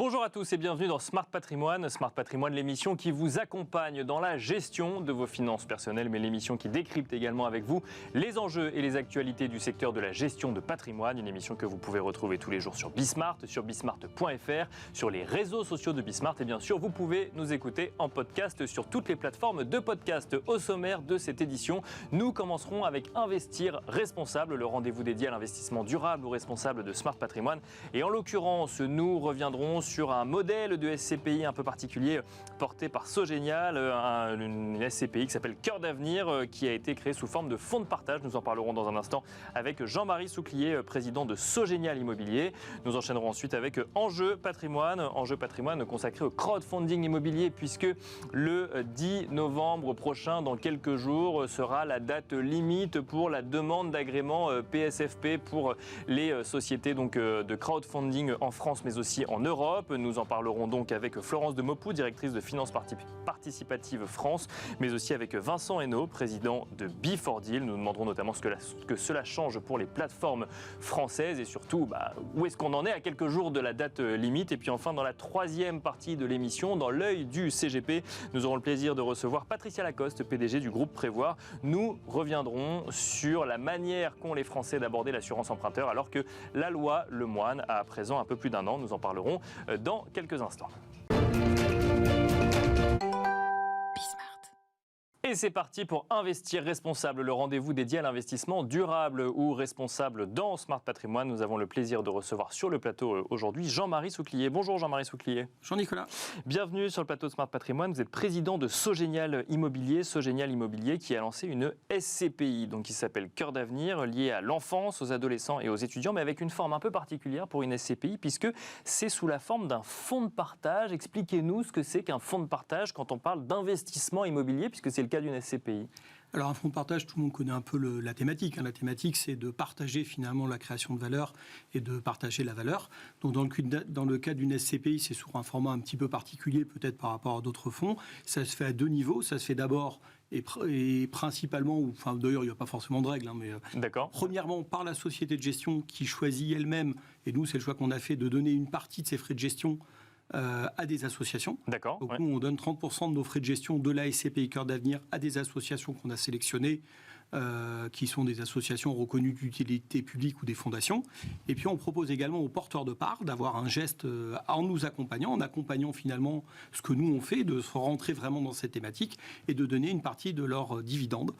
Bonjour à tous et bienvenue dans Smart Patrimoine. Smart Patrimoine, l'émission qui vous accompagne dans la gestion de vos finances personnelles, mais l'émission qui décrypte également avec vous les enjeux et les actualités du secteur de la gestion de patrimoine. Une émission que vous pouvez retrouver tous les jours sur Bismart, sur bismart.fr, sur les réseaux sociaux de Bismart. Et bien sûr, vous pouvez nous écouter en podcast sur toutes les plateformes de podcast. Au sommaire de cette édition, nous commencerons avec Investir responsable, le rendez-vous dédié à l'investissement durable ou responsable de Smart Patrimoine. Et en l'occurrence, nous reviendrons sur un modèle de SCPI un peu particulier porté par Sogenial, une SCPI qui s'appelle Cœur d'Avenir, qui a été créée sous forme de fonds de partage. Nous en parlerons dans un instant avec Jean-Marie Souclier, président de Sogenial Immobilier. Nous enchaînerons ensuite avec Enjeu Patrimoine consacré au crowdfunding immobilier, puisque le 10 novembre prochain, dans quelques jours, sera la date limite pour la demande d'agrément PSFP pour les sociétés de crowdfunding en France mais aussi en Europe. Nous en parlerons donc avec Florence de Maupoux, directrice de Finances Participative France, mais aussi avec Vincent Hainaut, président de Before-Deal. Nous demanderons notamment ce que cela change pour les plateformes françaises et surtout où est-ce qu'on en est à quelques jours de la date limite. Et puis enfin, dans la troisième partie de l'émission, dans l'œil du CGP, nous aurons le plaisir de recevoir Patricia Lacoste, PDG du groupe Prévoir. Nous reviendrons sur la manière qu'ont les Français d'aborder l'assurance emprunteur alors que la loi Lemoine a à présent un peu plus d'un an. Nous en parlerons dans quelques instants. Et c'est parti pour Investir responsable, le rendez-vous dédié à l'investissement durable ou responsable dans Smart Patrimoine. Nous avons le plaisir de recevoir sur le plateau aujourd'hui Jean-Marie Souclier. Bonjour Jean-Marie Souclier. Bonjour Nicolas. Bienvenue sur le plateau de Smart Patrimoine. Vous êtes président de Sogenial Immobilier qui a lancé une SCPI qui s'appelle Cœur d'Avenir, liée à l'enfance, aux adolescents et aux étudiants, mais avec une forme un peu particulière pour une SCPI puisque c'est sous la forme d'un fonds de partage. Expliquez-nous ce que c'est qu'un fonds de partage quand on parle d'investissement immobilier, puisque c'est le cas d'une SCPI. Alors un fonds de partage, tout le monde connaît un peu la thématique. La thématique, c'est de partager finalement la création de valeur et de partager la valeur. Donc dans le cas d'une SCPI, c'est sur un format un petit peu particulier peut-être par rapport à d'autres fonds. Ça se fait à deux niveaux. Ça se fait d'abord et principalement, d'ailleurs il n'y a pas forcément de règles, mais premièrement par la société de gestion qui choisit elle-même, et nous c'est le choix qu'on a fait, de donner une partie de ses frais de gestion à des associations. D'accord. Donc nous, on donne 30% de nos frais de gestion de la SCPI Cœur d'Avenir à des associations qu'on a sélectionnées, qui sont des associations reconnues d'utilité publique ou des fondations. Et puis on propose également aux porteurs de parts d'avoir un geste en nous accompagnant, en accompagnant finalement ce que nous on fait, de se rentrer vraiment dans cette thématique et de donner une partie de leurs dividendes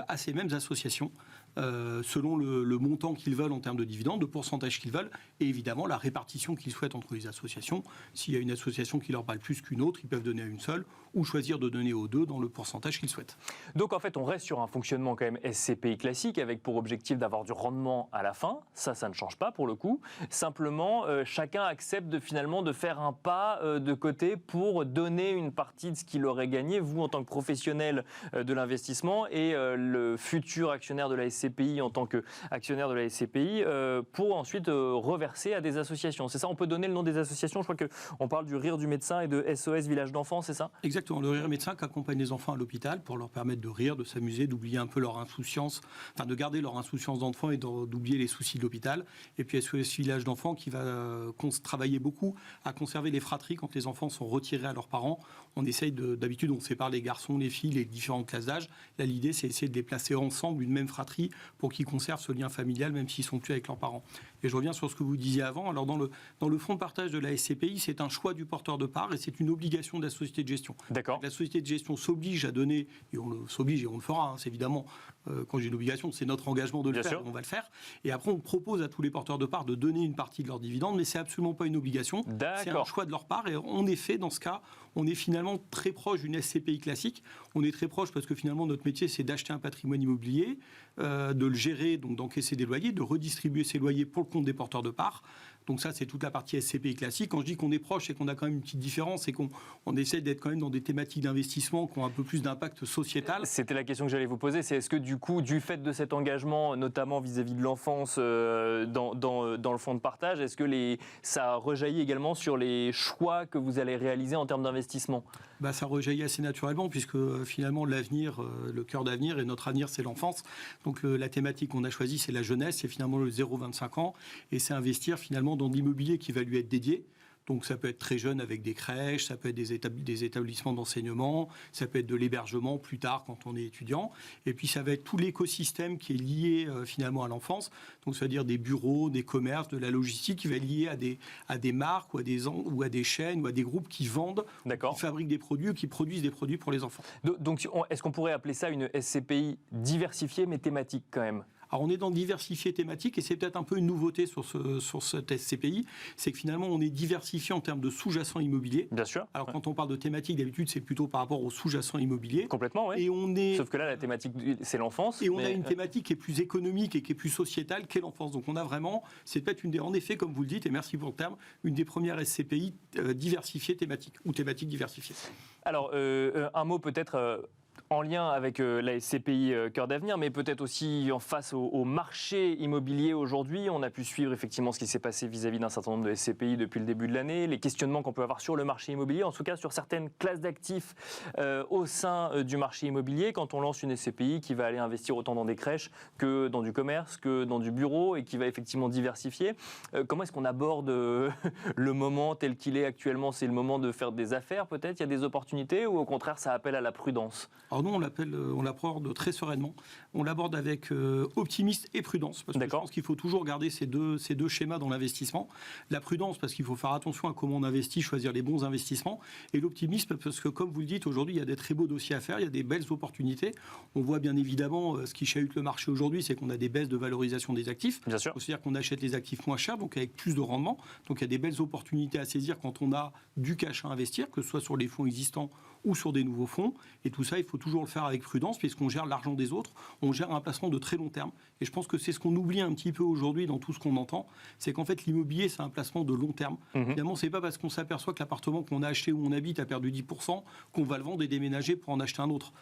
à ces mêmes associations, selon le montant qu'ils veulent en termes de dividendes, le pourcentage qu'ils veulent, et évidemment la répartition qu'ils souhaitent entre les associations. S'il y a une association qui leur parle plus qu'une autre, ils peuvent donner à une seule ou choisir de donner aux deux dans le pourcentage qu'ils souhaitent. Donc en fait, on reste sur un fonctionnement quand même SCPI classique avec pour objectif d'avoir du rendement à la fin. Ça ne change pas pour le coup. Simplement, chacun accepte finalement de faire un pas de côté pour donner une partie de ce qu'il aurait gagné, vous en tant que professionnel de l'investissement et le futur actionnaire de la SCPI en tant qu'actionnaire de la SCPI pour ensuite reverser à des associations. C'est ça, on peut donner le nom des associations. Je crois qu'on parle du Rire du médecin et de SOS Village d'enfants, c'est ça ? Exactement, le Rire médecin qui accompagne les enfants à l'hôpital pour leur permettre de rire, de s'amuser, d'oublier un peu leur insouciance, de garder leur insouciance d'enfant et d'oublier les soucis de l'hôpital. Et puis SOS Village d'enfants qui va travailler beaucoup à conserver les fratries quand les enfants sont retirés à leurs parents. On essaye d'habitude, on sépare les garçons, les filles, les différentes classes d'âge. Là, l'idée, c'est essayer de les placer ensemble, une même fratrie, pour qu'ils conservent ce lien familial, même s'ils ne sont plus avec leurs parents. Et je reviens sur ce que vous disiez avant. Alors, dans le fonds de partage de la SCPI, c'est un choix du porteur de part et c'est une obligation de la société de gestion. D'accord. La société de gestion s'oblige à donner, et on le fera, c'est évidemment, quand j'ai une obligation, c'est notre engagement de le faire, on va le faire. Et après, on propose à tous les porteurs de part de donner une partie de leurs dividendes, mais c'est absolument pas une obligation. C'est un choix de leur part. Et en effet, dans ce cas, on est finalement très proche d'une SCPI classique. On est très proche parce que finalement, notre métier, c'est d'acheter un patrimoine immobilier, de le gérer, donc d'encaisser des loyers, de redistribuer ces loyers pour le compte des porteurs de part. Donc ça, c'est toute la partie SCPI classique. Quand je dis qu'on est proche et qu'on a quand même une petite différence, c'est qu'on essaie d'être quand même dans des thématiques d'investissement qui ont un peu plus d'impact sociétal. C'était la question que j'allais vous poser, c'est est-ce que du coup, du fait de cet engagement, notamment vis-à-vis de l'enfance dans le fonds de partage, est-ce que ça rejaillit également sur les choix que vous allez réaliser en termes d'investissement ? Ça rejaillit assez naturellement puisque finalement l'avenir, le cœur d'avenir et notre avenir, c'est l'enfance. Donc la thématique qu'on a choisie, c'est la jeunesse, c'est finalement le 0-25 ans et c'est investir finalement dans de l'immobilier qui va lui être dédié. Donc ça peut être très jeune avec des crèches, ça peut être des établissements d'enseignement, ça peut être de l'hébergement plus tard quand on est étudiant. Et puis ça va être tout l'écosystème qui est lié finalement à l'enfance. Donc c'est-à-dire des bureaux, des commerces, de la logistique qui va être lié à des marques ou à des chaînes ou à des groupes qui vendent, qui fabriquent des produits ou qui produisent des produits pour les enfants. Donc est-ce qu'on pourrait appeler ça une SCPI diversifiée mais thématique quand même ? Alors on est dans diversifié thématique et c'est peut-être un peu une nouveauté sur cette SCPI, c'est que finalement on est diversifié en termes de sous-jacent immobilier. Bien sûr. Alors quand on parle de thématique, d'habitude c'est plutôt par rapport au sous-jacent immobilier. Complètement, oui. Sauf que là la thématique c'est l'enfance. Et on a une thématique qui est plus économique et qui est plus sociétale qu'est l'enfance. Donc on a vraiment, c'est peut-être en effet comme vous le dites, et merci pour le terme, une des premières SCPI diversifiées thématiques ou thématiques diversifiées. Alors un mot peut-être... en lien avec la SCPI Cœur d'Avenir, mais peut-être aussi en face au marché immobilier aujourd'hui. On a pu suivre effectivement ce qui s'est passé vis-à-vis d'un certain nombre de SCPI depuis le début de l'année, les questionnements qu'on peut avoir sur le marché immobilier, en tout cas sur certaines classes d'actifs au sein du marché immobilier, quand on lance une SCPI qui va aller investir autant dans des crèches que dans du commerce, que dans du bureau et qui va effectivement diversifier. Comment est-ce qu'on aborde le moment tel qu'il est actuellement ? C'est le moment de faire des affaires peut-être ? Il y a des opportunités ou au contraire ça appelle à la prudence ? Alors nous, on l'aborde très sereinement. On l'aborde avec optimisme et prudence, parce que je pense qu'il faut toujours garder ces deux schémas dans l'investissement. La prudence, parce qu'il faut faire attention à comment on investit, choisir les bons investissements. Et l'optimisme, parce que comme vous le dites, aujourd'hui, il y a des très beaux dossiers à faire, il y a des belles opportunités. On voit bien évidemment, ce qui chahute le marché aujourd'hui, c'est qu'on a des baisses de valorisation des actifs. Bien sûr. C'est-à-dire qu'on achète les actifs moins chers, donc avec plus de rendement. Donc il y a des belles opportunités à saisir quand on a du cash à investir, que ce soit sur les fonds existants ou sur des nouveaux fonds. Et tout ça, il faut toujours le faire avec prudence, puisqu'on gère l'argent des autres, on gère un placement de très long terme. Et je pense que c'est ce qu'on oublie un petit peu aujourd'hui dans tout ce qu'on entend, c'est qu'en fait, l'immobilier, c'est un placement de long terme. Finalement, c'est pas parce qu'on s'aperçoit que l'appartement qu'on a acheté où on habite a perdu 10% qu'on va le vendre et déménager pour en acheter un autre.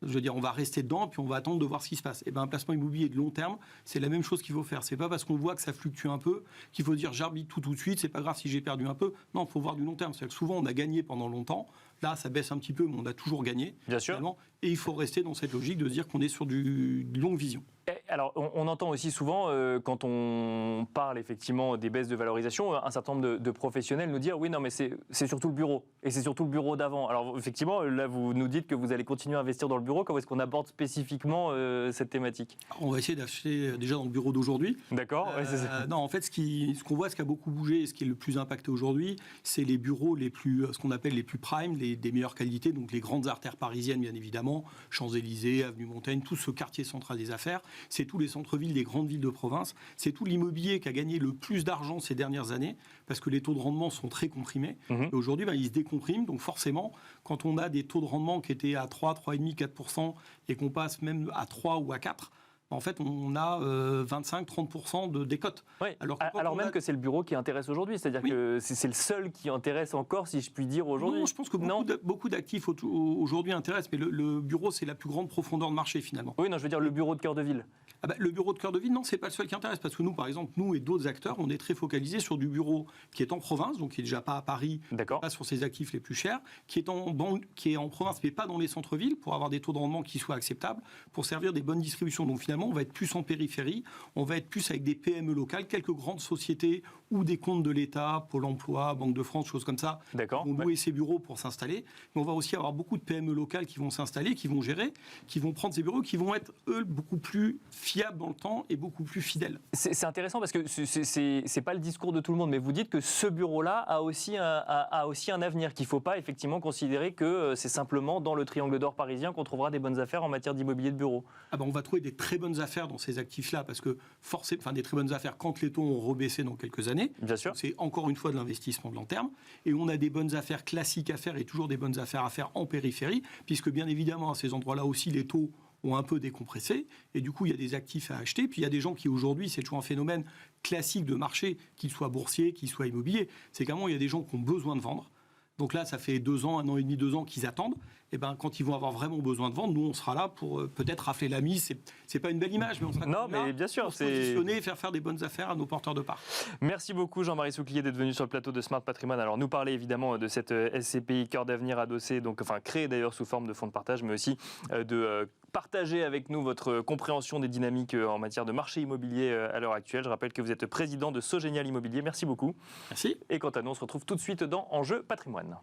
Je veux dire, on va rester dedans, puis on va attendre de voir ce qui se passe. Et bien, un placement immobilier de long terme, c'est la même chose qu'il faut faire. C'est pas parce qu'on voit que ça fluctue un peu qu'il faut dire j'arbitre tout de suite, c'est pas grave si j'ai perdu un peu. Non, il faut voir du long terme. C'est-à-dire que souvent, on a gagné pendant longtemps. Là, ça baisse un petit peu, mais on a toujours gagné. Bien sûr. Et il faut rester dans cette logique de dire qu'on est sur de longue vision. Alors, on entend aussi souvent, quand on parle effectivement des baisses de valorisation, un certain nombre de professionnels nous dire « oui, non, mais c'est surtout le bureau, et c'est surtout le bureau d'avant ». Alors, effectivement, là, vous nous dites que vous allez continuer à investir dans le bureau. Comment est-ce qu'on aborde spécifiquement cette thématique ? On va essayer d'acheter déjà dans le bureau d'aujourd'hui. D'accord. Ouais, c'est ça. Non, en fait, ce qu'on voit, ce qui a beaucoup bougé et ce qui est le plus impacté aujourd'hui, c'est les bureaux ce qu'on appelle les plus prime, des meilleures qualités, donc les grandes artères parisiennes, bien évidemment, Champs-Élysées, Avenue Montaigne, tout ce quartier central des affaires. C'est tous les centres-villes des grandes villes de province. C'est tout l'immobilier qui a gagné le plus d'argent ces dernières années, parce que les taux de rendement sont très comprimés. Et aujourd'hui, ils se décompriment. Donc forcément, quand on a des taux de rendement qui étaient à 3, 3,5, 4%, et qu'on passe même à 3 ou à 4%, en fait, on a 25-30% de décote. Oui. Alors même que c'est le bureau qui intéresse aujourd'hui, c'est-à-dire que c'est le seul qui intéresse encore, si je puis dire, aujourd'hui. Non, je pense que beaucoup d'actifs aujourd'hui intéressent, mais le bureau, c'est la plus grande profondeur de marché, finalement. Oui, non, je veux dire le bureau de cœur de ville. Le bureau de cœur de ville, non, c'est pas le seul qui intéresse, parce que nous, par exemple, nous et d'autres acteurs, on est très focalisés sur du bureau qui est en province, donc qui est déjà pas à Paris, pas sur ses actifs les plus chers, qui est en province, mais pas dans les centres-villes, pour avoir des taux de rendement qui soient acceptables, pour servir des bonnes distributions. Donc finalement, on va être plus en périphérie, on va être plus avec des PME locales, quelques grandes sociétés ou des comptes de l'État, Pôle emploi, Banque de France, choses comme ça, qui vont louer ces bureaux pour s'installer. Mais on va aussi avoir beaucoup de PME locales qui vont s'installer, qui vont gérer, qui vont prendre ces bureaux, qui vont être, eux, beaucoup plus fiables dans le temps et beaucoup plus fidèles. C'est intéressant parce que c'est pas le discours de tout le monde, mais vous dites que ce bureau-là a aussi un avenir, qu'il ne faut pas effectivement considérer que c'est simplement dans le triangle d'or parisien qu'on trouvera des bonnes affaires en matière d'immobilier de bureau. On va trouver des très bonnes affaires dans ces actifs-là, parce que des très bonnes affaires quand les taux ont rebaissé dans quelques années. Bien sûr. C'est encore une fois de l'investissement de long terme. Et on a des bonnes affaires classiques à faire et toujours des bonnes affaires à faire en périphérie, puisque bien évidemment à ces endroits-là aussi les taux ont un peu décompressé, et du coup il y a des actifs à acheter. Puis il y a des gens qui aujourd'hui, c'est toujours un phénomène classique de marché, qu'il soit boursier, qu'il soit immobilier, c'est qu'à un moment il y a des gens qui ont besoin de vendre. Donc là, ça fait 2 ans, 1 an et demi, 2 ans qu'ils attendent. et ben, quand ils vont avoir vraiment besoin de vendre, nous, on sera là pour peut-être rafler la mise. C'est pas une belle image, mais on sera non, mais bien sûr, pour se positionner et faire des bonnes affaires à nos porteurs de parts. Merci beaucoup Jean-Marie Souclier d'être venu sur le plateau de Smart Patrimoine. Alors nous parler évidemment de cette SCPI Cœur d'Avenir adossée, donc enfin créée d'ailleurs sous forme de fonds de partage, mais aussi de partager avec nous votre compréhension des dynamiques en matière de marché immobilier à l'heure actuelle. Je rappelle que vous êtes président de Sogénial Immobilier. Merci beaucoup. Merci. Et quant à nous, on se retrouve tout de suite dans Enjeu Patrimoine.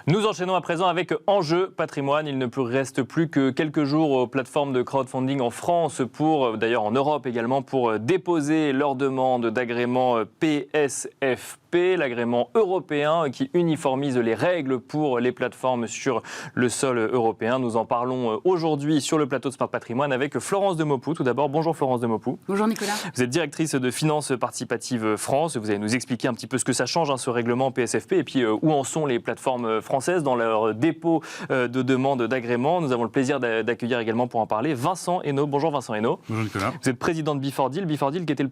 Nous enchaînons à présent avec Enjeu Patrimoine. Il ne reste plus que quelques jours aux plateformes de crowdfunding en France, d'ailleurs en Europe également, pour déposer leur demande d'agrément PSFP, l'agrément européen qui uniformise les règles pour les plateformes sur le sol européen. Nous en parlons aujourd'hui sur le plateau de Smart Patrimoine avec Florence Demopou. Tout d'abord, bonjour Florence Demopou. Bonjour Nicolas. Vous êtes directrice de Finances Participatives France. Vous allez nous expliquer un petit peu ce que ça change, ce règlement PSFP, et puis où en sont les plateformes françaises dans leur dépôt de demande d'agrément. Nous avons le plaisir d'accueillir également pour en parler Vincent Hainaut. Bonjour Vincent Hainaut. Bonjour Nicolas. Vous êtes président de Before Deal qui était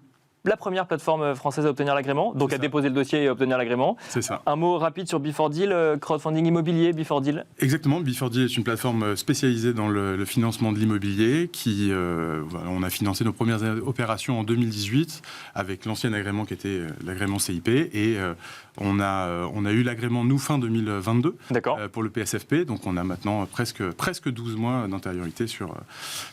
la première plateforme française à obtenir l'agrément, donc à déposer le dossier et à obtenir l'agrément. C'est ça. Un mot rapide sur Before Deal, crowdfunding immobilier, Before Deal. Exactement, Before Deal est une plateforme spécialisée dans le financement de l'immobilier qui, on a financé nos premières opérations en 2018 avec l'ancien agrément qui était l'agrément CIP et on a eu l'agrément nous fin 2022 pour le PSFP, donc on a maintenant presque 12 mois d'antériorité sur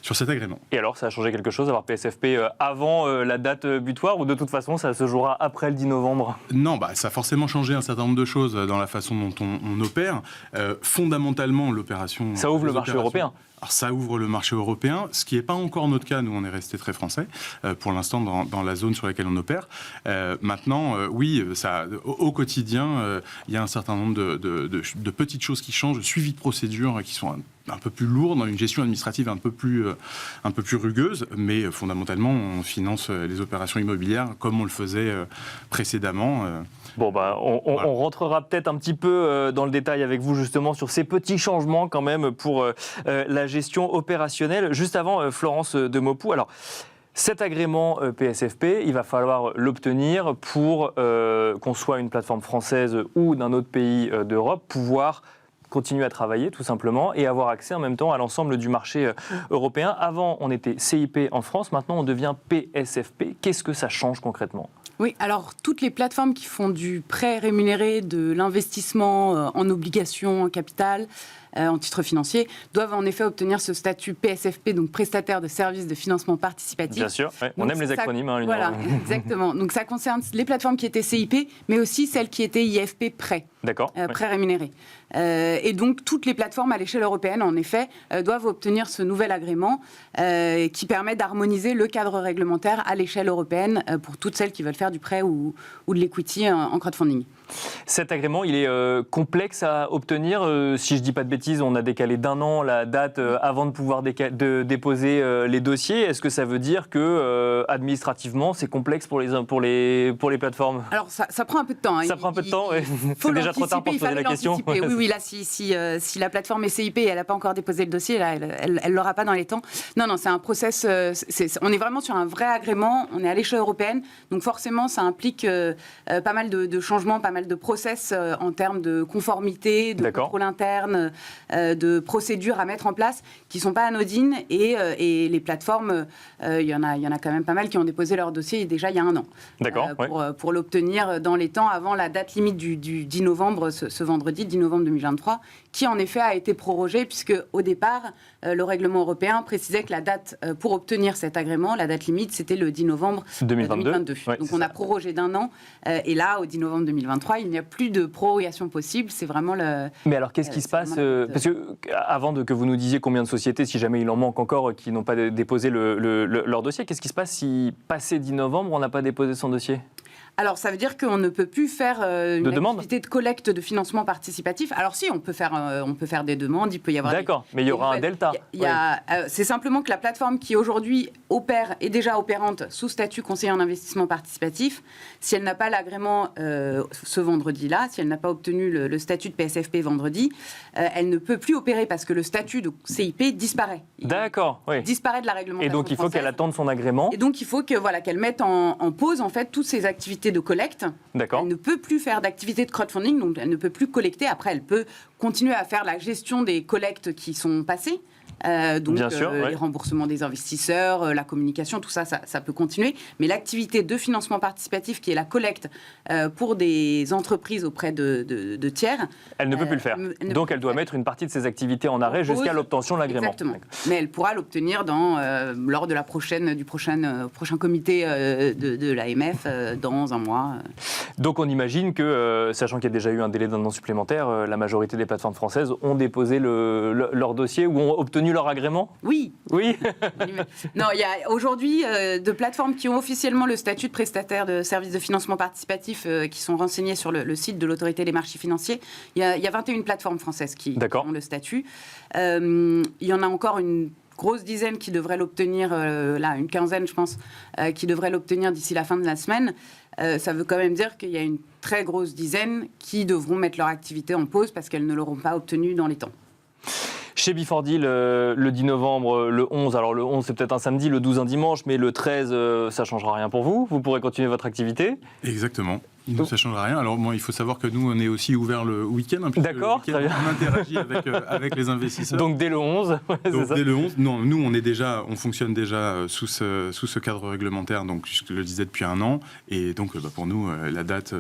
cet agrément. Et alors, ça a changé quelque chose d'avoir PSFP avant la date butoir ou de toute façon ça se jouera après le 10 novembre ? Non, ça a forcément changé un certain nombre de choses dans la façon dont on opère. Fondamentalement, l'opération... Ça ouvre le marché européen ? Alors ça ouvre le marché européen, ce qui n'est pas encore notre cas. Nous, on est resté très français pour l'instant dans la zone sur laquelle on opère. Maintenant, oui, au quotidien, il y a un certain nombre de petites choses qui changent, de suivi de procédures qui sont un peu plus lourdes, dans une gestion administrative un peu plus rugueuse, mais fondamentalement, on finance les opérations immobilières comme on le faisait précédemment. Bon, on rentrera peut-être un petit peu dans le détail avec vous justement sur ces petits changements quand même pour la gestion opérationnelle. Juste avant, Florence Demopou, alors cet agrément PSFP, il va falloir l'obtenir pour qu'on soit une plateforme française ou d'un autre pays d'Europe, pouvoir continuer à travailler tout simplement et avoir accès en même temps à l'ensemble du marché européen. Avant, on était CIP en France, maintenant on devient PSFP. Qu'est-ce que ça change concrètement ? Oui, alors toutes les plateformes qui font du prêt rémunéré, de l'investissement en obligations, en capital, en titre financier, doivent en effet obtenir ce statut PSFP, donc prestataire de services de financement participatif. Bien sûr, ouais. On aime les acronymes. Voilà, exactement. Donc ça concerne les plateformes qui étaient CIP, mais aussi celles qui étaient IFP prêt. D'accord. Prêt rémunéré. Et donc toutes les plateformes à l'échelle européenne, en effet, doivent obtenir ce nouvel agrément qui permet d'harmoniser le cadre réglementaire à l'échelle européenne pour toutes celles qui veulent faire du prêt ou de l'equity en crowdfunding. Cet agrément, il est complexe à obtenir. Si je ne dis pas de bêtises, on a décalé d'1 an la date avant de pouvoir déposer les dossiers. Est-ce que ça veut dire que administrativement, c'est complexe pour les plateformes ? Alors, ça prend un peu de temps. Ça prend un peu de temps, oui. C'est déjà trop tard pour se poser la question. Oui, là, si la plateforme est CIP et elle n'a pas encore déposé le dossier, là, elle ne l'aura pas dans les temps. Non, c'est un process. On est vraiment sur un vrai agrément. On est à l'échelle européenne. Donc, forcément, ça implique pas mal de changements, pas mal de process en termes de conformité, de contrôle interne, de procédures à mettre en place qui ne sont pas anodines. Et les plateformes, il y en a quand même pas mal qui ont déposé leur dossier déjà il y a 1 an. D'accord. Pour l'obtenir dans les temps avant la date limite du 10 novembre, ce vendredi, 10 novembre 2023, qui en effet a été prorogé puisque au départ, le règlement européen précisait que la date pour obtenir cet agrément, la date limite, c'était le 10 novembre 2022. Ouais, donc on a prorogé d'1 an et là, au 10 novembre 2023, il n'y a plus de prorogation possible. C'est vraiment le... Mais alors, qu'est-ce qui se passe parce que avant que vous nous disiez combien de sociétés, si jamais il en manque encore, qui n'ont pas déposé leur dossier, qu'est-ce qui se passe si, passé 10 novembre, on n'a pas déposé son dossier ? Alors, ça veut dire qu'on ne peut plus faire une activité de collecte de financement participatif. Alors si, on peut faire des demandes, il peut y avoir... D'accord, mais il y aura un delta. C'est simplement que la plateforme qui aujourd'hui est déjà opérante sous statut conseiller en investissement participatif, si elle n'a pas l'agrément ce vendredi-là, si elle n'a pas obtenu le statut de PSFP vendredi, elle ne peut plus opérer parce que le statut de CIP disparaît. D'accord, oui. Disparaît de la réglementation Et donc il faut française. qu'elle attende son agrément. Et donc il faut qu'elle mette en pause en fait toutes ses activités d'activité de collecte. D'accord. Elle ne peut plus faire d'activité de crowdfunding, donc elle ne peut plus collecter. Après, elle peut continuer à faire la gestion des collectes qui sont passées. Donc Bien sûr, les remboursements des investisseurs, la communication, tout ça, ça peut continuer. Mais l'activité de financement participatif, qui est la collecte pour des entreprises auprès de tiers... Elle ne peut plus le faire. Donc elle doit mettre une partie de ses activités en arrêt jusqu'à l'obtention de l'agrément. Exactement. Mais elle pourra l'obtenir lors de du prochain comité de l'AMF dans un mois. Donc on imagine que, sachant qu'il y a déjà eu un délai d'un an supplémentaire, la majorité des plateformes françaises ont déposé leur dossier ou ont obtenu leur agrément ? Oui. Oui. Non, il y a aujourd'hui de plateformes qui ont officiellement le statut de prestataire de services de financement participatif qui sont renseignées sur le site de l'autorité des marchés financiers. Il y a 21 plateformes françaises qui ont le statut. Il y en a encore une grosse dizaine qui devraient l'obtenir, une quinzaine je pense, qui devraient l'obtenir d'ici la fin de la semaine. Ça veut quand même dire qu'il y a une très grosse dizaine qui devront mettre leur activité en pause parce qu'elles ne l'auront pas obtenue dans les temps. Chez Bifordi, le 10 novembre, le 11, alors le 11 c'est peut-être un samedi, le 12 un dimanche, mais le 13 ça ne changera rien pour vous, vous pourrez continuer votre activité. Exactement. Nous, ça ne changera rien. Alors, il faut savoir que nous, on est aussi ouvert le week-end. D'accord, très bien. On interagit avec les investisseurs. Donc, dès le 11. Donc, dès le 11. Non, nous, on fonctionne déjà sous ce cadre réglementaire, donc, je le disais, depuis un an. Et donc, pour nous, la date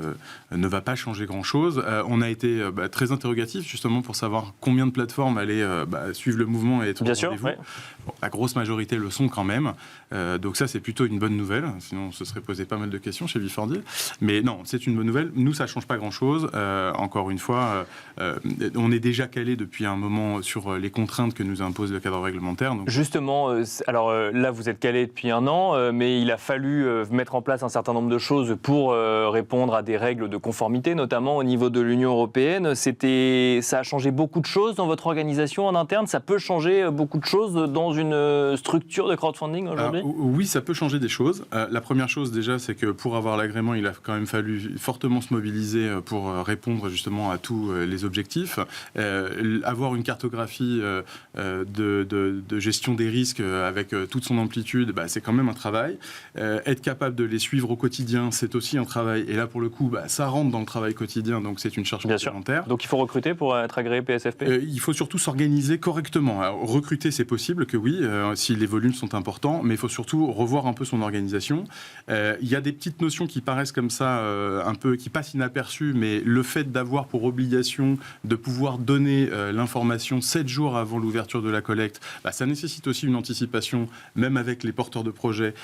ne va pas changer grand-chose. On a été très interrogatifs, justement, pour savoir combien de plateformes allaient suivre le mouvement et être au rendez-vous. Ouais. Bon, la grosse majorité le sont quand même. Donc, ça, c'est plutôt une bonne nouvelle. Sinon, on se serait posé pas mal de questions chez Bifordi. Mais non, c'est une bonne nouvelle. Nous, ça ne change pas grand-chose. Encore une fois, on est déjà calé depuis un moment sur les contraintes que nous impose le cadre réglementaire. Donc... Justement, alors là, vous êtes calé depuis un an, mais il a fallu mettre en place un certain nombre de choses pour répondre à des règles de conformité, notamment au niveau de l'Union européenne. Ça a changé beaucoup de choses dans votre organisation en interne. Ça peut changer beaucoup de choses dans une structure de crowdfunding aujourd'hui ? Oui, ça peut changer des choses. La première chose, déjà, c'est que pour avoir l'agrément, il a quand même fallu fortement se mobiliser pour répondre justement à tous les objectifs. Avoir une cartographie de gestion des risques avec toute son amplitude, c'est quand même un travail. Être capable de les suivre au quotidien, c'est aussi un travail. Et là, pour le coup, ça rentre dans le travail quotidien, donc c'est une charge supplémentaire. Donc il faut recruter pour être agréé PSFP ? Il faut surtout s'organiser correctement. Alors, recruter, c'est possible que oui, si les volumes sont importants, mais il faut surtout revoir un peu son organisation. Il y a des petites notions qui paraissent comme ça, un peu, qui passent inaperçues, mais le fait d'avoir pour obligation de pouvoir donner l'information 7 jours avant l'ouverture de la collecte, ça nécessite aussi une anticipation, même avec les porteurs de projets,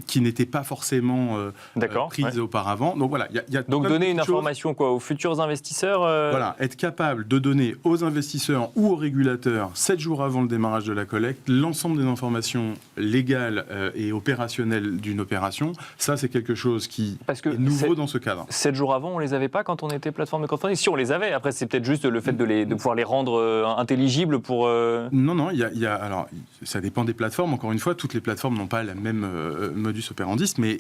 qui n'étaient pas forcément prises auparavant. Donc voilà, il y a donc donner une information aux futurs investisseurs Voilà, être capable de donner aux investisseurs ou aux régulateurs 7 jours avant le démarrage de la collecte l'ensemble des informations légales et opérationnelles d'une opération, ça c'est quelque chose qui est nouveau dans ce cadre. 7 jours avant, on ne les avait pas quand on était plateforme de crowdfunding ? Si on les avait, après c'est peut-être juste le fait de pouvoir les rendre intelligibles pour... Non, alors ça dépend des plateformes, encore une fois, toutes les plateformes n'ont pas la même modus operandi, mais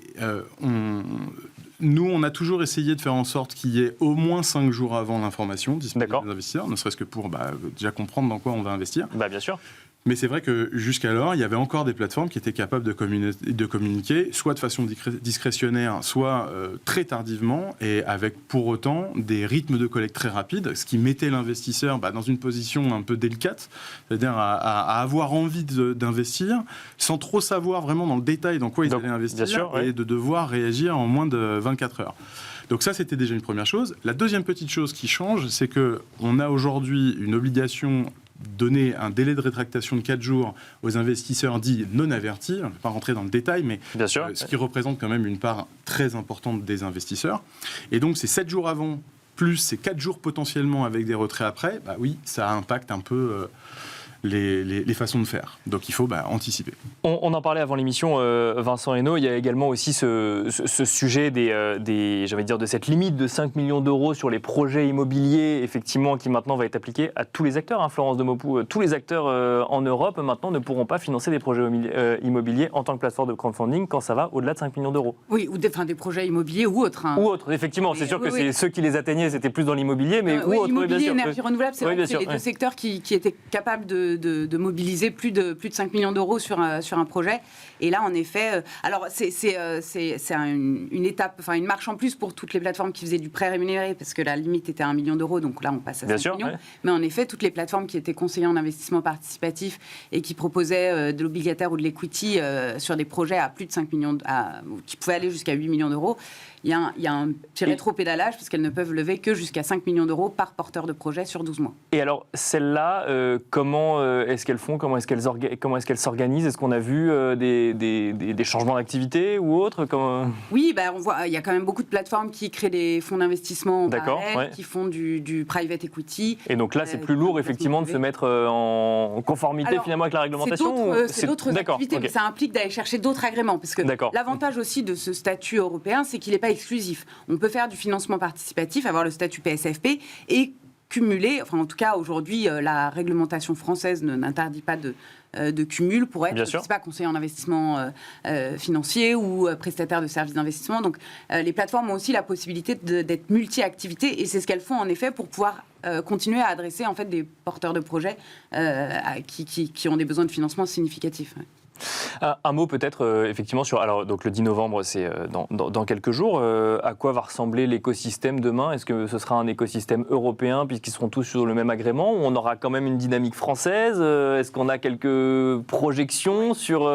nous, on a toujours essayé de faire en sorte qu'il y ait au moins 5 jours avant l'information disponible des investisseurs, ne serait-ce que pour déjà comprendre dans quoi on va investir. Bien sûr. Mais c'est vrai que jusqu'alors, il y avait encore des plateformes qui étaient capables de communiquer, soit de façon discrétionnaire, soit très tardivement, et avec pour autant des rythmes de collecte très rapides, ce qui mettait l'investisseur dans une position un peu délicate, c'est-à-dire à avoir envie d'investir, sans trop savoir vraiment dans le détail dans quoi ils allaient investir, et de devoir réagir en moins de 24 heures. Donc ça, c'était déjà une première chose. La deuxième petite chose qui change, c'est qu'on a aujourd'hui une obligation donner un délai de rétractation de 4 jours aux investisseurs dits non avertis. Je ne vais pas rentrer dans le détail, mais ce qui représente quand même une part très importante des investisseurs. Et donc, c'est 7 jours avant, plus ces 4 jours potentiellement avec des retraits après, oui, ça impacte un peu les façons de faire. Donc il faut anticiper. On en parlait avant l'émission, Vincent Hainaut, il y a également aussi ce sujet de cette limite de 5 millions d'euros sur les projets immobiliers, effectivement, qui maintenant va être appliqué à tous les acteurs, Florence Demopou. Tous les acteurs en Europe, maintenant, ne pourront pas financer des projets immobiliers en tant que plateforme de crowdfunding quand ça va au-delà de 5 millions d'euros. Oui, ou des projets immobiliers ou autres. Ou autres, effectivement. C'est sûr que c'est ceux qui les atteignaient, c'était plus dans l'immobilier, mais ou autres. Immobilier, énergie renouvelable, c'est vrai que c'est les deux secteurs qui étaient capables de de mobiliser plus de 5 millions d'euros sur un projet. Et là, en effet, alors c'est une étape, enfin une marche en plus pour toutes les plateformes qui faisaient du prêt rémunéré, parce que la limite était à 1 million d'euros, donc là on passe à 5 millions. Ouais. Mais en effet, toutes les plateformes qui étaient conseillées en investissement participatif et qui proposaient de l'obligataire ou de l'equity sur des projets à plus de 5 millions, qui pouvaient aller jusqu'à 8 millions d'euros, il y a un petit rétro-pédalage, parce qu'elles ne peuvent lever que jusqu'à 5 millions d'euros par porteur de projet sur 12 mois. Et alors, celles-là, comment est-ce qu'elles font? Comment est-ce qu'elles s'organisent? Est-ce qu'on a vu des changements d'activité ou autre? Oui, on voit, il y a quand même beaucoup de plateformes qui créent des fonds d'investissement en parallèle, qui font du private equity. Et donc là, c'est plus lourd, effectivement, de se mettre en conformité, finalement, avec la réglementation? C'est d'autres activités, mais ça implique d'aller chercher d'autres agréments. Parce que l'avantage aussi de ce statut européen, c'est qu'il n'est pas exclusif. On peut faire du financement participatif, avoir le statut PSFP et cumuler, enfin en tout cas aujourd'hui la réglementation française n'interdit pas de cumul pour être, je sais pas, conseiller en investissement financier ou prestataire de services d'investissement. Donc les plateformes ont aussi la possibilité d'être multi-activités et c'est ce qu'elles font en effet pour pouvoir continuer à adresser en fait des porteurs de projets qui ont des besoins de financement significatifs. Ouais. Un mot peut-être effectivement sur, alors donc le 10 novembre c'est dans quelques jours, à quoi va ressembler l'écosystème demain? Est-ce que ce sera un écosystème européen puisqu'ils seront tous sur le même agrément, ou on aura quand même une dynamique française? Est-ce qu'on a quelques projections sur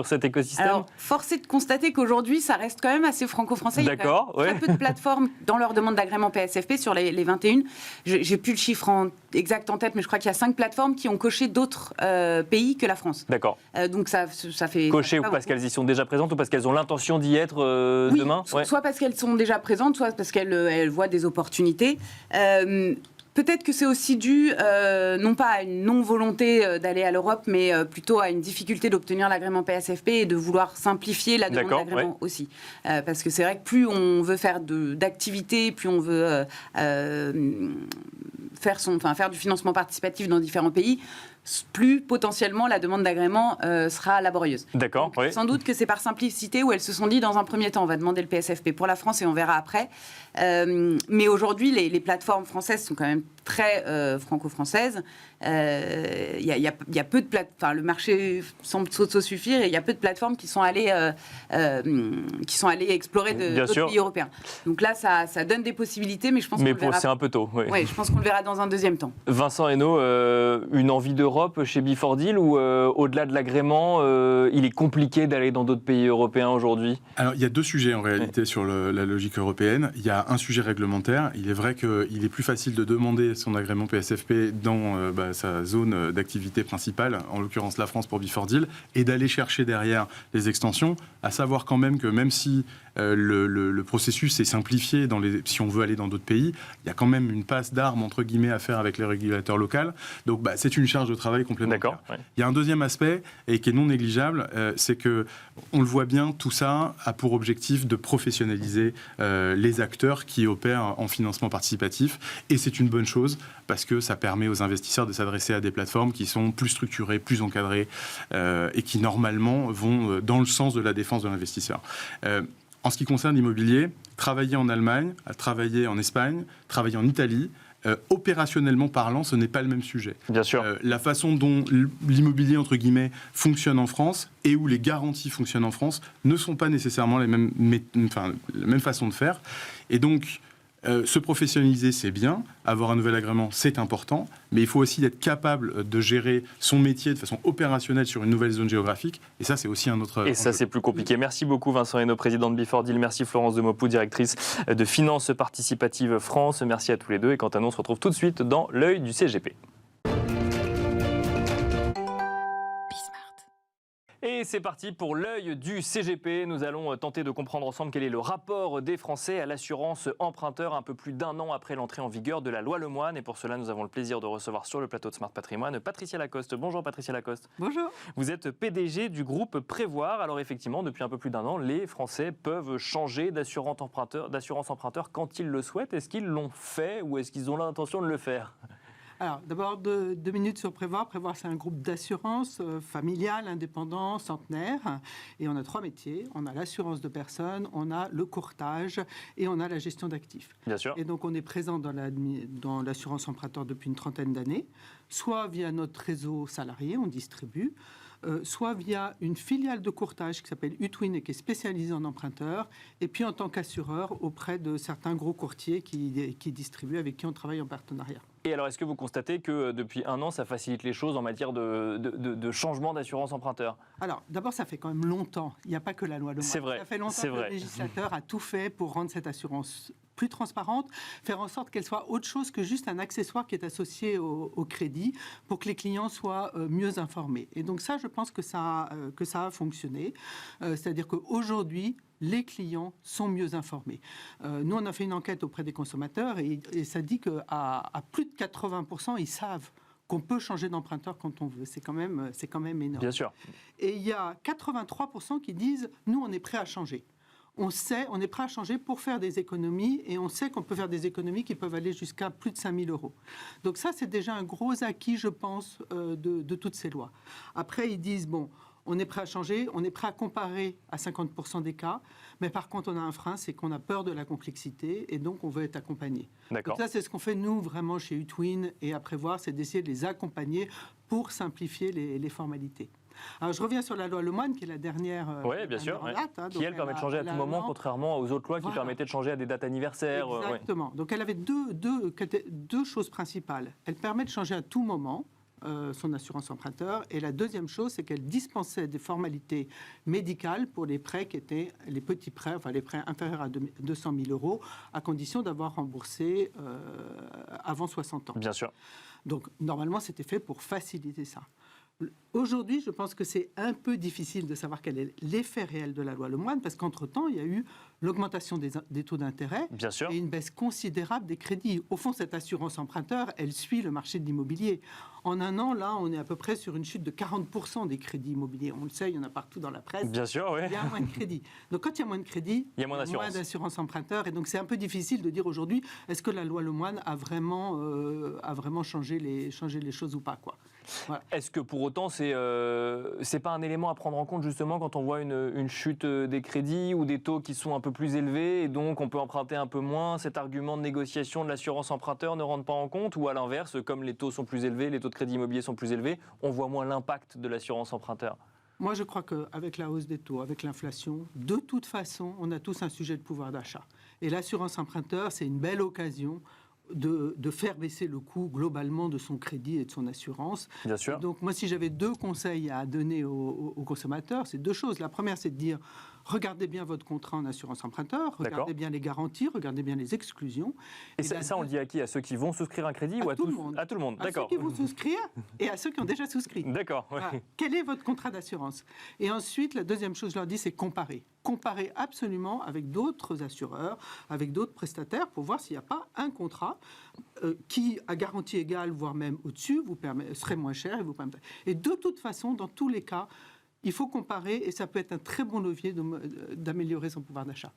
cet écosystème? Alors force est de constater qu'aujourd'hui ça reste quand même assez franco-français. D'accord, il y a très peu de plateformes dans leur demande d'agrément PSFP sur les 21. J'ai plus le chiffre exact en tête, mais je crois qu'il y a 5 plateformes qui ont coché d'autres pays que la France. D'accord. Donc ça fait... Cocher ou parce qu'elles y sont déjà présentes ou parce qu'elles ont l'intention d'y être demain? Soit parce qu'elles sont déjà présentes, soit parce qu'elles voient des opportunités. Peut-être que c'est aussi dû, non pas à une non-volonté d'aller à l'Europe, mais plutôt à une difficulté d'obtenir l'agrément PSFP et de vouloir simplifier la demande d'agrément aussi. Parce que c'est vrai que plus on veut faire d'activités, plus on veut faire du financement participatif dans différents pays, plus potentiellement la demande d'agrément sera laborieuse. D'accord. Donc, sans doute que c'est par simplicité où elles se sont dit dans un premier temps on va demander le PSFP pour la France et on verra après. Mais aujourd'hui les plateformes françaises sont quand même très franco-françaises. Il y a peu de plateformes. Le marché semble s'autosuffire et il y a peu de plateformes qui sont allées explorer d'autres pays européens. Donc là ça donne des possibilités, mais je pense qu'on le verra. C'est un peu tôt. Oui, je pense qu'on le verra dans un deuxième temps. Vincent Hainaut, une envie d'Europe chez Before Deal ou au-delà de l'agrément, il est compliqué d'aller dans d'autres pays européens aujourd'hui? Alors il y a deux sujets en réalité sur la logique européenne. Il y a un sujet réglementaire. Il est vrai qu'il est plus facile de demander son agrément PSFP dans sa zone d'activité principale, en l'occurrence la France pour Before Deal, et d'aller chercher derrière les extensions, à savoir quand même que même si le processus est simplifié si on veut aller dans d'autres pays, il y a quand même une passe d'armes entre guillemets à faire avec les régulateurs locaux. Donc c'est une charge de travail complémentaire. Il y a un deuxième aspect et qui est non négligeable, c'est que on le voit bien, tout ça a pour objectif de professionnaliser les acteurs qui opèrent en financement participatif, et c'est une bonne chose parce que ça permet aux investisseurs de s'adresser à des plateformes qui sont plus structurées, plus encadrées et qui normalement vont dans le sens de la défense de l'investisseur. En ce qui concerne l'immobilier, travailler en Allemagne, travailler en Espagne, travailler en Italie, opérationnellement parlant, ce n'est pas le même sujet. Bien sûr. La façon dont l'immobilier, entre guillemets, fonctionne en France et où les garanties fonctionnent en France ne sont pas nécessairement la même façon de faire. Et donc, se professionnaliser, c'est bien. Avoir un nouvel agrément, c'est important. Mais il faut aussi être capable de gérer son métier de façon opérationnelle sur une nouvelle zone géographique. Et ça, c'est aussi un autre... Et ça, c'est plus compliqué. Merci beaucoup, Vincent Hainaut, président de Before Deal. Merci, Florence Demopou, directrice de Finance Participative France. Merci à tous les deux. Et quant à nous, on se retrouve tout de suite dans l'œil du CGP. Et c'est parti pour l'œil du CGP. Nous allons tenter de comprendre ensemble quel est le rapport des Français à l'assurance emprunteur un peu plus d'un an après l'entrée en vigueur de la loi Lemoine. Et pour cela, nous avons le plaisir de recevoir sur le plateau de Smart Patrimoine Patricia Lacoste. Bonjour Patricia Lacoste. Bonjour. Vous êtes PDG du groupe Prévoir. Alors effectivement, depuis un peu plus d'un an, les Français peuvent changer d'assurance emprunteur quand ils le souhaitent. Est-ce qu'ils l'ont fait ou est-ce qu'ils ont l'intention de le faire ? Alors, d'abord, 2 minutes sur Prévoir. Prévoir, c'est un groupe d'assurance familiale, indépendant, centenaire. Et on a 3 métiers. On a l'assurance de personnes, on a le courtage et on a la gestion d'actifs. Bien sûr. Et donc, on est présent dans l'assurance emprunteur depuis une trentaine d'années, soit via notre réseau salarié, on distribue, soit via une filiale de courtage qui s'appelle Utwin et qui est spécialisée en emprunteurs, et puis en tant qu'assureur auprès de certains gros courtiers qui distribuent, avec qui on travaille en partenariat. Et alors, est-ce que vous constatez que depuis 1 an, ça facilite les choses en matière de changement d'assurance emprunteur? Alors, d'abord, ça fait quand même longtemps. Il n'y a pas que la loi Lemoine. C'est vrai, Ça fait longtemps c'est que vrai. le législateur a tout fait pour rendre cette assurance plus transparente, faire en sorte qu'elle soit autre chose que juste un accessoire qui est associé au crédit pour que les clients soient mieux informés. Et donc ça, je pense que ça a fonctionné. C'est-à-dire qu'aujourd'hui, les clients sont mieux informés. Nous, on a fait une enquête auprès des consommateurs et ça dit qu'à plus de 80%, ils savent qu'on peut changer d'emprunteur quand on veut. C'est quand même énorme. Bien sûr. Et il y a 83% qui disent « nous, on est prêt à changer ». On est prêt à changer pour faire des économies et on sait qu'on peut faire des économies qui peuvent aller jusqu'à plus de 5 000 €. Donc ça, c'est déjà un gros acquis, je pense, de toutes ces lois. Après, ils disent, bon, on est prêt à changer, on est prêt à comparer à 50% des cas, mais par contre, on a un frein, c'est qu'on a peur de la complexité et donc on veut être accompagné. D'accord. Donc ça, c'est ce qu'on fait, nous, vraiment, chez Utwin et à Prévoir, c'est d'essayer de les accompagner pour simplifier les formalités. Alors, je reviens sur la loi Lemoine, qui est la dernière. Oui, bien sûr. dernière date, hein, Qui, elle, permet de changer à tout moment, contrairement aux autres lois qui Voilà. permettaient de changer à des dates anniversaires. Exactement. Donc, elle avait deux choses principales. Elle permet de changer à tout moment son assurance emprunteur. Et la deuxième chose, c'est qu'elle dispensait des formalités médicales pour les prêts qui étaient les petits prêts, enfin les prêts inférieurs à 200 000 €, à condition d'avoir remboursé avant 60 ans. Bien sûr. Donc, normalement, c'était fait pour faciliter ça. Aujourd'hui, je pense que c'est un peu difficile de savoir quel est l'effet réel de la loi Lemoine, parce qu'entre-temps, il y a eu l'augmentation des taux d'intérêt Bien sûr. et une baisse considérable des crédits. Au fond, cette assurance emprunteur, elle suit le marché de l'immobilier. En 1 an, là, on est à peu près sur une chute de 40% des crédits immobiliers. On le sait, il y en a partout dans la presse. Bien sûr, oui. Il y a moins de crédits. Donc, quand il y a moins de crédits, Il y a moins d'assurance. d'assurance emprunteur. Et donc, c'est un peu difficile de dire aujourd'hui, est-ce que la loi Lemoine a vraiment changé les choses ou pas, quoi. Voilà. Est-ce que pour autant, c'est pas un élément à prendre en compte justement quand on voit une chute des crédits ou des taux qui sont un peu plus élevés et donc on peut emprunter un peu moins? Cet argument de négociation de l'assurance emprunteur ne rentre pas en compte, ou à l'inverse, comme les taux sont plus élevés, les taux de crédit immobilier sont plus élevés, on voit moins l'impact de l'assurance emprunteur? Moi, je crois qu'avec la hausse des taux, avec l'inflation, de toute façon, on a tous un sujet de pouvoir d'achat. Et l'assurance emprunteur, c'est une belle occasion de faire baisser le coût globalement de son crédit et de son assurance. Bien sûr. Et donc moi, si j'avais 2 conseils à donner aux consommateurs, c'est 2 choses. La première, c'est de dire, regardez bien votre contrat en assurance emprunteur, regardez bien les garanties, regardez bien les exclusions. Et ça, on le dit à qui? À ceux qui vont souscrire un crédit ou à tout tous? le monde. À tout le monde, À d'accord. ceux qui vont souscrire et à ceux qui ont déjà souscrit. D'accord, oui. Voilà. Quel est votre contrat d'assurance? Et ensuite, la deuxième chose, je leur dis, c'est comparer. Comparer absolument avec d'autres assureurs, avec d'autres prestataires, pour voir s'il n'y a pas un contrat qui, à garantie égale, voire même au-dessus, serait moins cher et vous permettrait. Et de toute façon, dans tous les cas, il faut comparer et ça peut être un très bon levier d'améliorer son pouvoir d'achat.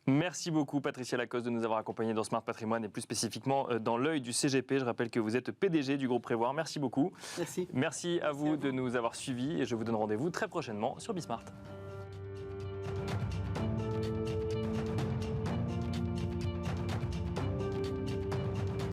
Merci beaucoup Patricia Lacoste de nous avoir accompagnés dans Smart Patrimoine et plus spécifiquement dans l'œil du CGP. Je rappelle que vous êtes PDG du groupe Prévoir. Merci beaucoup. Merci. Merci à vous de nous avoir suivis et je vous donne rendez-vous très prochainement sur Bismart.